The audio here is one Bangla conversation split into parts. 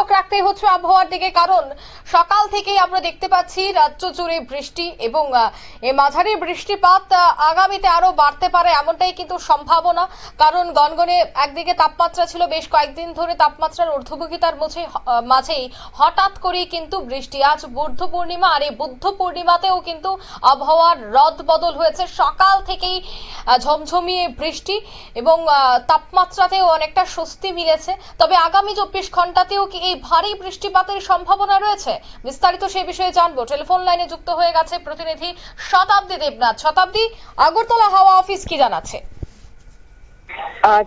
নজর রাখতে হচ্ছে আবহাওয়ার দিকে, কারণ সকাল থেকেই আমরা দেখতে পাচ্ছি রাজ্য জুড়ে বৃষ্টি এবং এই মাঝারি বৃষ্টিপাত আগামীতে আরো বাড়তে পারে এমনটাই কিন্তু সম্ভাবনা। কারণ গনগনে একদিকে তাপমাত্রা ছিল, বেশ কয়েকদিন ধরে তাপমাত্রার ঊর্ধ্বমুখিতার মাঝেই হঠাৎ করে কিন্তু বৃষ্টি। আজ বুদ্ধ পূর্ণিমা, আর এই বুদ্ধ পূর্ণিমাতেও কিন্তু আবহাওয়ার রদ বদল হয়েছে। সকাল থেকেই ঝমঝমিয়ে বৃষ্টি এবং তাপমাত্রাতেও অনেকটা স্বস্তি মিলেছে। তবে আগামী 24 ঘন্টাতেও কি এই ভারী বৃষ্টিপাতের সম্ভাবনা রয়েছে? বিস্তারিত সেই বিষয়ে জানবো। টেলিফোন লাইনে যুক্ত হয়ে গেছে প্রতিনিধি শতাব্দী দেবনাথ। শতাব্দী, আগরতলা হাওয়া অফিস কি জানাচ্ছে?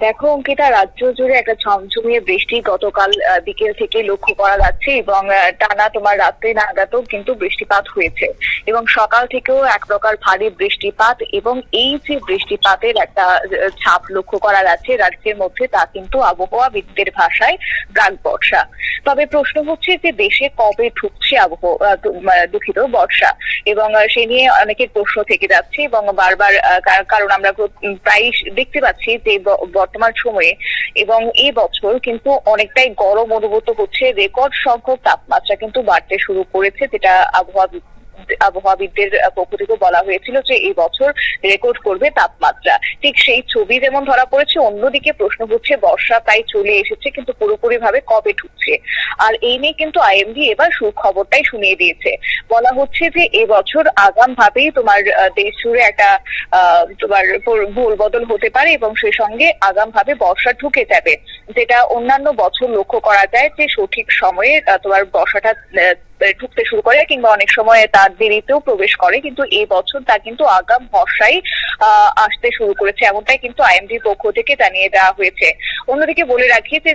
দেখো অঙ্কিতা, রাজ্য জুড়ে একটা ঝমঝমিয়ে বৃষ্টি গতকাল বিকেল থেকে লক্ষ্য করা যাচ্ছে এবং টানা তোমার রাত্রে নাগাদও কিন্তু বৃষ্টিপাত হয়েছে এবং সকাল থেকেও এক প্রকার ভারী বৃষ্টিপাত এবং এই যে বৃষ্টিপাতের একটা ছাপ লক্ষ্য করা যাচ্ছে রাজ্যের মধ্যে, তা কিন্তু আবহাওয়াবিদদের ভাষায় প্রাক বর্ষা। তবে প্রশ্ন হচ্ছে যে দেশে কবে ঢুকছে দুঃখিত বর্ষা, এবং সে নিয়ে অনেকের প্রশ্ন থেকে যাচ্ছে এবং বারবার, কারণ আমরা প্রায় দেখতে পাচ্ছি যে বর্তমান সময়ে এবং এই বছর কিন্তু অনেকটাই গরম অনুভূত হচ্ছে। রেকর্ড সংখ্যক তাপমাত্রা কিন্তু বাড়তে শুরু করেছে, যেটা আবহাওয়াবিদদের পক্ষ থেকে বলা হয়েছিল যে এই বছর রেকর্ড করবে তাপমাত্রা। ঠিক সেই ছবি যেমন ধরা পড়েছে, অন্যদিকে প্রশ্ন হচ্ছে বর্ষা প্রায় চলে এসেছে, কিন্তু পুরোপুরি ভাবে কবে ঢুকছে। আর এই নিয়ে কিন্তু আইএমডি এবার সুখবরটাই শুনিয়ে দিয়েছে। বলা হচ্ছে যে এবছর আগাম ভাবেই তোমার দেশ জুড়ে একটা তোমার ভুল বদল হতে পারে এবং সেই সঙ্গে আগাম ভাবে বর্ষা ঢুকে যাবে, যেটা অন্যান্য বছর লক্ষ্য করা যায় যে সঠিক সময়ে তোমার বর্ষাটা ঢুকতে শুরু করে কিংবা অনেক সময় তার দেরিতেও প্রবেশ করে, কিন্তু এই বছর তা কিন্তু আগাম বর্ষাই আসতে শুরু করেছে, এমনটাই কিন্তু আইএমডির পক্ষ থেকে জানিয়ে দেওয়া হয়েছে। অন্যদিকে বলে রাখি যে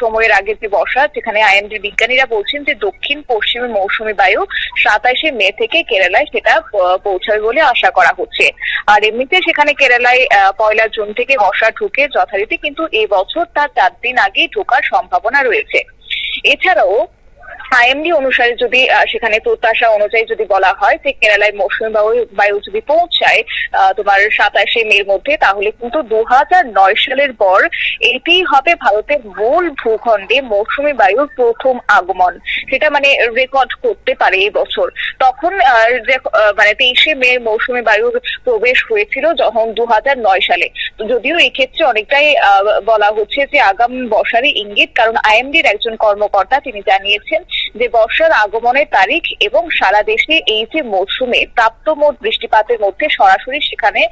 সময়ের আগে যে বর্ষা, যেখানে আইএমডির বিজ্ঞানীরা বলছেন যে দক্ষিণ পশ্চিমে মৌসুমী বায়ু 27শে মে থেকে কেরালায় সেটা পৌঁছাবে বলে আশা করা হচ্ছে। আর এমনিতে সেখানে কেরালায় 1 জুন থেকে বর্ষা ঢুকে যথারীতি, কিন্তু এই বছর তার 4 দিন আগেই ঢোকার সম্ভাবনা রয়েছে। এছাড়াও আইএমডি অনুসারে যদি সেখানে প্রত্যাশা অনুযায়ী যদি বলা হয় যে কেরালায় মৌসুমী বায়ু যদি পৌঁছায় তোমার 27শে মের মধ্যে, তাহলে কিন্তু 2009 সালের পর এটি হবে ভারতের মূল ভূখণ্ডে মৌসুমী বায়ুর প্রথম আগমন। সেটা মানে রেকর্ড করতে পারে এই বছর। তখন 23শে মে মৌসুমী বায়ুর প্রবেশ হয়েছিল যখন 2009 সালে। যদিও এই ক্ষেত্রে অনেকটাই বলা হচ্ছে যে আগাম বর্ষারই ইঙ্গিত, কারণ আইএমডির একজন কর্মকর্তা তিনি জানিয়েছেন যে বর্ষার আগমনের তারিখ এবং সারা দেশে এই যে মৌসুমে প্রাপ্ত মোট বৃষ্টিপাতের মধ্যে সরাসরি সেখানে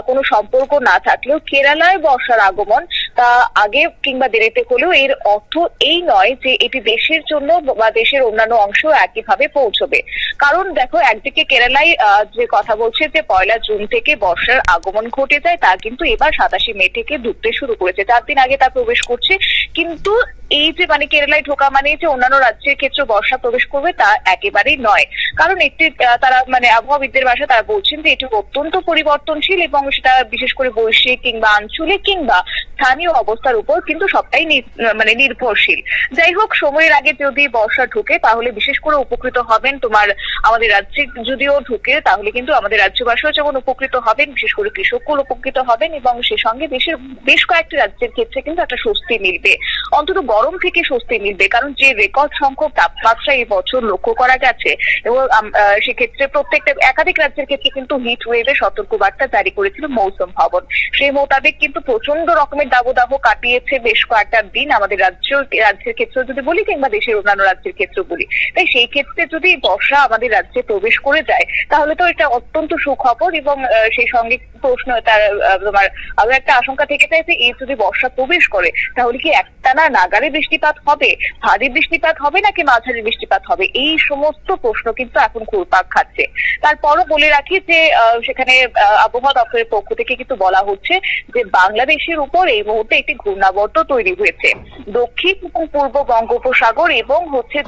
কোনো সম্পর্ক না থাকলেও কেরালায় বর্ষার আগমন তা আগে কিংবা দেরিতে হলেও এর অর্থ এই নয় যে এটি দেশের জন্য বা দেশের অন্যান্য অংশ একইভাবে পৌঁছবে। কারণ দেখো, একদিকে কেরালায় যে কথা বলছে যে 1 জুন থেকে বর্ষার আগমন ঘটে যায়, তা কিন্তু এবার 27শে মে থেকে ঢুকতে শুরু করেছে, 4 দিন আগে তা প্রবেশ করছে। কিন্তু এই যে কেরালায় ঢোকা মানে যে অন্যান্য রাজ্যের ক্ষেত্রে বর্ষা প্রবেশ করবে তা একেবারেই নয়। কারণ একটি তারা আবহাওয়াবিদদের ভাষা তারা বলছেন যে এটি অত্যন্ত পরিবর্তনশীল এবং সেটা বিশেষ করে বৈশ্বিক কিংবা আঞ্চলিক কিংবা স্থানীয় অবস্থার উপর কিন্তু সবটাই নির্ভরশীল। যাই হোক, সময়ের আগে যদি বর্ষা ঢুকে তাহলে বিশেষ করে উপকৃত হবেন তোমার আমাদের রাজ্যে। যদিও ঢুকে তাহলে কিন্তু আমাদের রাজ্যবাসীও যেমন উপকৃত হবেন, বিশেষ করে কৃষকগুলো উপকৃত হবেন এবং সে সঙ্গে দেশের বেশ কয়েকটি রাজ্যের ক্ষেত্রে কিন্তু একটা স্বস্তি মিলবে, অন্তত গরম থেকে স্বস্তি মিলবে। কারণ যে রেকর্ড সংখ্যক তাপমাত্রা এই বছর লক্ষ্য করা গেছে এবং সেক্ষেত্রে প্রত্যেকটা একাধিক রাজ্যের ক্ষেত্রে কিন্তু হিট ওয়েভের সতর্কবার্তা জারি করেছিল মৌসুম ভবন। সেই মোতাবেক কিন্তু প্রচন্ড রকমের দাবদাহ কাটিয়েছে বেশ কয়েকটা দিন আমাদের রাজ্যের ক্ষেত্রে যদি বলি কিংবা দেশের অন্যান্য রাজ্যের ক্ষেত্রে বলি। তাই সেই ক্ষেত্রে যদি বর্ষা আমাদের রাজ্যে প্রবেশ করে যায় তাহলে তো এটা অত্যন্ত সুখবর এবং সেই সঙ্গে প্রশ্ন তোমার আরো একটা আশঙ্কা থেকে যায় যে এই যদি বর্ষা প্রবেশ করে তাহলে কি একটানা নাগারে বৃষ্টিপাত হবে, ভারী বৃষ্টিপাত হবে নাকি মাঝারি বৃষ্টিপাত হবে, এই সমস্ত প্রশ্ন কিন্তু এখন ঘুরপাক খাচ্ছে। তারপরও বলে রাখি যে সেখানে আবহাওয়া দপ্তরের পক্ষ থেকে কিন্তু বলা হচ্ছে যে বাংলাদেশের উপর এই মুহূর্তে একটি ঘূর্ণাবর্ত তৈরি হয়েছে। দক্ষিণ এবং পূর্ব বঙ্গোপসাগর এবং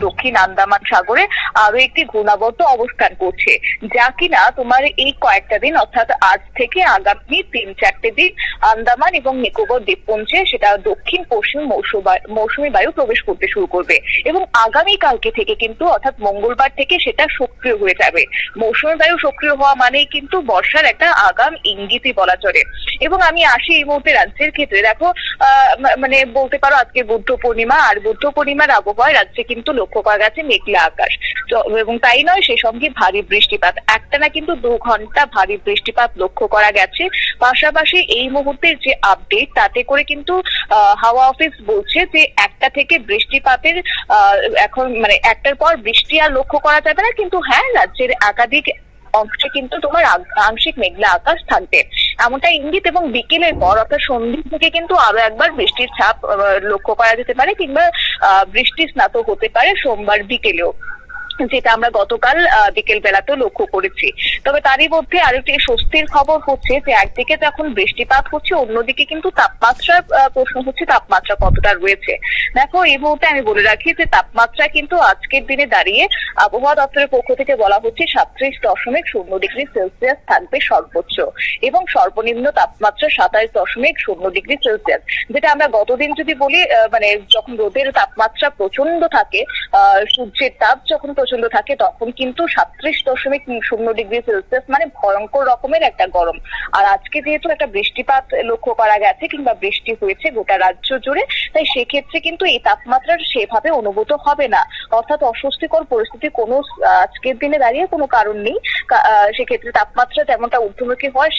দক্ষিণ আন্দামান সাগরে আরো একটি ঘূর্ণাবর্ত অবস্থান করছে, যা কিনা তোমার এই কয়েকটা দিন অর্থাৎ আজ থেকে আগামী 3-4 দিন আন্দামান এবং নিকোবর দ্বীপপুঞ্জে সেটা দক্ষিণ পশ্চিম মৌসুমী বায়ু প্রবেশ করতে শুরু করবে এবং আগামী কালকে থেকে কিন্তু অর্থাৎ মঙ্গলবার থেকে সেটা সক্রিয় হয়ে যাবে। মৌসুমী বায়ু সক্রিয় হওয়া মানেই কিন্তু বর্ষার একটা আগাম ইঙ্গিতই বলা চলে। এবং আমি আসি এই মুহূর্তে রাজ্যের ক্ষেত্রে, দেখো মানে বলতে পারো আজকে বুদ্ধ পূর্ণিমা, আর বুদ্ধ পূর্ণিমার আবহাওয়ায় রাজ্যে কিন্তু লক্ষ্য করা গেছে মেঘলা আকাশ এবং তাই নয় সে সঙ্গে ভারী বৃষ্টিপাত, একটানা কিন্তু 2 ঘন্টা ভারী বৃষ্টিপাত লক্ষ্য করা গেছে। পাশাপাশি এই মুহূর্তের যে আপডেট তাতে করে কিন্তু হাওয়া অফিস বলছে যে 1টা থেকে বৃষ্টিপাতের এখন মানে 1টার পর বৃষ্টি আর লক্ষ্য করা যাবে না, কিন্তু হ্যাঁ রাজ্যের একাধিক অংশে কিন্তু তোমার আংশিক মেঘলা আকাশ থাকবে এমনটা ইঙ্গিত। এবং বিকেলের পর অর্থাৎ সন্ধ্যের থেকে কিন্তু আরো একবার বৃষ্টির ছাপ লক্ষ্য করা যেতে পারে কিংবা বৃষ্টি স্নাত হতে পারে সোমবার বিকেলেও, যেটা আমরা গতকাল বিকেল বেলাতেও লক্ষ্য করেছি। তবে তারই মধ্যে আরেকটি স্বস্তির খবর হচ্ছে যে একদিকে যখন বৃষ্টিপাত হচ্ছে অন্যদিকে কিন্তু তাপমাত্রার প্রশ্ন হচ্ছে তাপমাত্রা কতটা রয়েছে। দেখো এই মুহূর্তে আমি বলে রাখি যে তাপমাত্রা কিন্তু আজকের দিনে দাঁড়িয়ে আবহাওয়া দপ্তরের পক্ষ থেকে বলা হচ্ছে 37.0 ডিগ্রি সেলসিয়াস থাকবে সর্বোচ্চ এবং সর্বনিম্ন তাপমাত্রা 27.0 ডিগ্রি সেলসিয়াস। যেটা আমরা গতদিন যদি বলি মানে যখন রোদের তাপমাত্রা প্রচন্ড থাকে, সূর্যের তাপ যখন প্রচন্ড থাকে তখন কিন্তু 37.0 ডিগ্রি সেলসিয়াস মানে ভয়ঙ্কর রকমের একটা গরম। আর আজকে যেহেতু একটা বৃষ্টিপাত লক্ষ্য করা গেছে কিংবা বৃষ্টি হয়েছে গোটা রাজ্য জুড়ে, তাই সেক্ষেত্রে কিন্তু এই তাপমাত্রার সেভাবে অনুভূত হবে না, অর্থাৎ অস্বস্তিকর পরিস্থিতি কোনো আজকের দিনে দাঁড়িয়ে কোনো কারণ নেই। সেক্ষেত্রে তাপমাত্রা যেমনটা ঊর্ধ্বমুখী হয়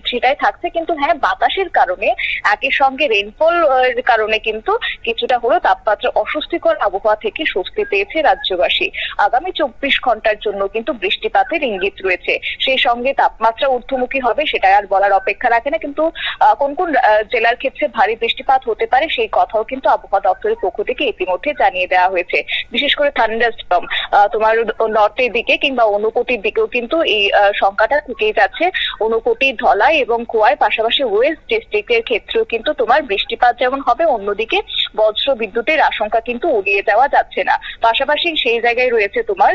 সেটাই থাকছে, কিন্তু হ্যাঁ বাতাসের কারণে একই সঙ্গে রেইনফল এর কারণে কিন্তু কিছুটা হলেও তাপমাত্রা অস্বস্তিকর আবহাওয়া থেকে স্বস্তি পেয়েছে রাজ্যবাসী। আগামী 24 ঘন্টার জন্য কিন্তু বৃষ্টিপাতের ইঙ্গিত রয়েছে, সেই সঙ্গে তাপমাত্রা ঊর্ধ্বমুখী হবে সেটা আর বলার অপেক্ষা রাখে না, কিন্তু কোন কোন জেলার ক্ষেত্রে ভারী বৃষ্টিপাত হতে পারে সেই কথাও কিন্তু আবহাওয়া দপ্তরের পক্ষ থেকে ইতিমধ্যে জানিয়ে দেওয়া হয়েছে। বিশেষ করে থান্ডারস্টর্ম তোমার নর্থের দিকে কিংবা ঊনকোটির দিকেও কিন্তু এই সংখ্যাটা থেকেই যাচ্ছে। ঊনকোটি, ধলাই এবং খোয়াই পাশাপাশি ওয়েস্ট ডিস্ট্রিক্টের ক্ষেত্রেও কিন্তু তোমার বৃষ্টিপাত যেমন হবে অন্যদিকে বজ্র বিদ্যুতের আশঙ্কা কিন্তু উড়িয়ে যাওয়া যাচ্ছে না। পাশাপাশি সেই জায়গায় রয়েছে তোমার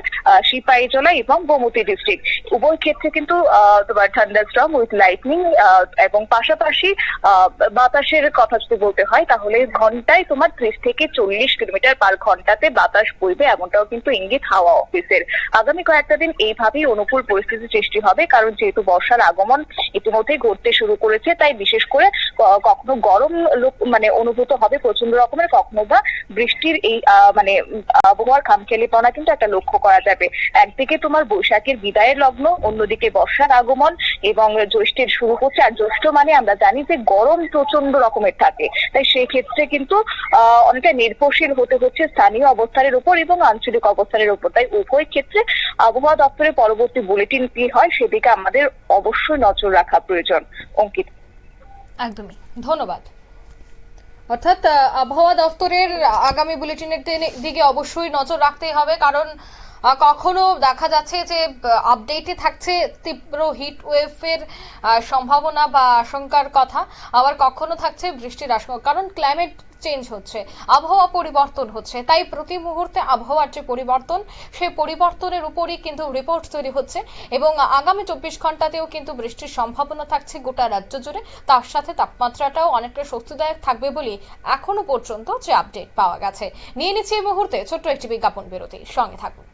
সিপাহীজলা এবং গোমতী ডিস্ট্রিক্ট, উভয় ক্ষেত্রে কিন্তু তোমার থান্ডারস্টর্ম উইথ লাইটনিং এবং পাশাপাশি বাতাসের কথা যদি বলতে হয় তাহলে ঘন্টায় তোমার 30 থেকে 40 কিলোমিটার পার ঘন্টাতে বাতাস বইবে, এমনটাও কিন্তু ইঙ্গিত হাওয়া অফিসের। আগামী কয়েকটা দিন এইভাবেই অনুকূল পরিস্থিতি সৃষ্টি হবে, কারণ যেহেতু বর্ষার আগমন ইতিমধ্যেই ঘটতে শুরু করেছে, তাই বিশেষ করে কখনো গরম মানে অনুভূত হবে প্রচন্ড রকমের, কখনো বা বৃষ্টির এই মানে আবহাওয়ার খামখেয়ালিপনা কিন্তু একটা লক্ষ্য করা যাবে। একদিকে তোমার বৈশাখের বিদায়ের লগ্ন, অন্যদিকে বর্ষার আগমন এবং জ্যৈষ্ঠের শুরু হচ্ছে। আর জ্যৈষ্ঠ মানে আমরা জানি যে গরম প্রচন্ড রকমের থাকে, তাই সেই ক্ষেত্রে কিন্তু অনেকটা নির্ভরশীল হতে হচ্ছে স্থানীয় অবস্থানের উপর এবং আঞ্চলিক অবস্থানের উপর। তাই উভয় ক্ষেত্রে আবহাওয়া দপ্তরের পরবর্তী বুলেটিন কি হয় সেদিকে আমাদের অবশ্যই নজর রাখা প্রয়োজন। অঙ্কিত, একদমই ধন্যবাদ। অর্থাৎ আবহাওয়া দপ্তরের আগামী বুলেটিনের দিকে অবশ্যই নজর রাখতেই হবে, কারণ কখনো দেখা যাচ্ছে যে আপডেটে থাকছে তীব্র হিট ওয়েভের সম্ভাবনা বা আশঙ্কার কথা, আবার কখনো থাকছে বৃষ্টির আশঙ্কা, কারণ ক্লাইমেট চেঞ্জ হচ্ছে, আবহাওয়া পরিবর্তন হচ্ছে। তাই প্রতি মুহূর্তে আবহাওয়ার যে পরিবর্তন, সেই পরিবর্তনের উপরই কিন্তু রিপোর্ট তৈরি হচ্ছে এবং আগামী 24 ঘন্টাতেও কিন্তু বৃষ্টির সম্ভাবনা থাকছে গোটা রাজ্য জুড়ে। তার সাথে তাপমাত্রাটাও অনেকটা স্বস্তিদায়ক থাকবে বলে এখনো পর্যন্ত যে আপডেট পাওয়া গেছে। নিয়ে নিচ্ছে এই মুহূর্তে ছোট্ট একটি বিজ্ঞাপন বিরতি, সঙ্গে থাকুন।